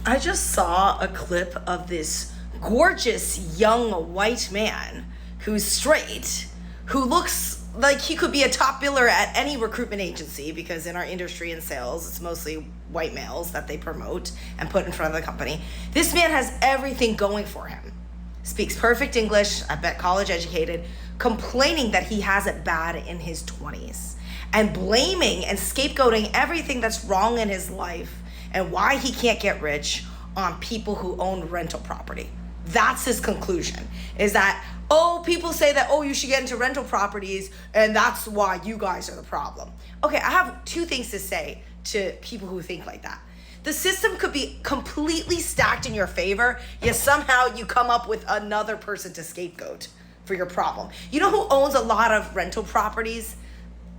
I just saw a clip of this gorgeous young white man who's straight, who looks like he could be a top biller at any recruitment agency because in our industry and sales, it's mostly white males that they promote and put in front of the company. This man has everything going for him. Speaks perfect English, I bet college educated, complaining that he has it bad in his 20s and blaming and scapegoating everything that's wrong in his life and why he can't get rich on people who own rental property. That's his conclusion, is that, oh, people say that, oh, you should get into rental properties and that's why you guys are the problem. Okay, I have two things to say to people who think like that. The system could be completely stacked in your favor, yet somehow you come up with another person to scapegoat for your problem. You know who owns a lot of rental properties?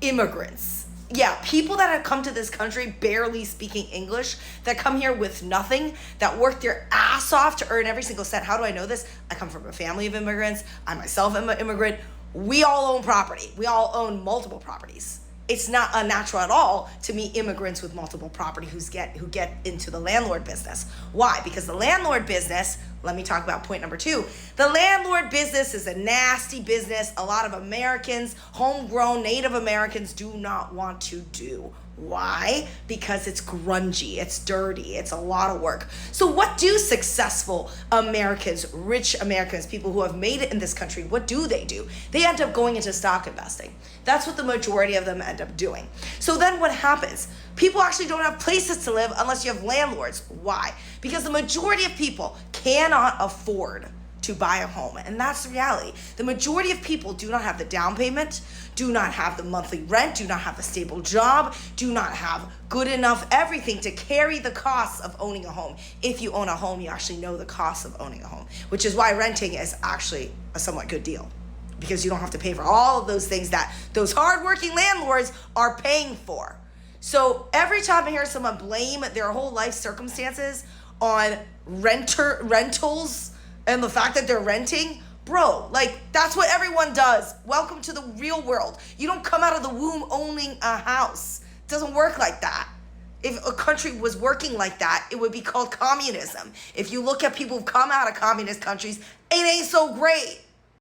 Immigrants. Yeah, people that have come to this country barely speaking English, that come here with nothing, that work their ass off to earn every single cent. How do I know this? I come from a family of immigrants. I myself am an immigrant. We all own property. We all own multiple properties. It's not unnatural at all to meet immigrants with multiple property who get into the landlord business. Why? Because the landlord business, let me talk about point number 2. The landlord business is a nasty business a lot of Americans, homegrown Native Americans, do not want to do. Why? Because it's grungy, it's dirty, it's a lot of work. So what do successful Americans, rich Americans, people who have made it in this country, what do? They end up going into stock investing. That's what the majority of them end up doing. So then what happens? People actually don't have places to live unless you have landlords. Why? Because the majority of people cannot afford to buy a home. And that's the reality. The majority of people do not have the down payment, do not have the monthly rent, do not have a stable job, do not have good enough everything to carry the costs of owning a home. If you own a home, you actually know the cost of owning a home, which is why renting is actually a somewhat good deal, because you don't have to pay for all of those things that those hardworking landlords are paying for. So every time I hear someone blame their whole life circumstances on rentals and the fact that they're renting, bro, like, that's what everyone does. Welcome to the real world. You don't come out of the womb owning a house. It doesn't work like that. If a country was working like that, it would be called communism. If you look at people who've come out of communist countries, it ain't so great.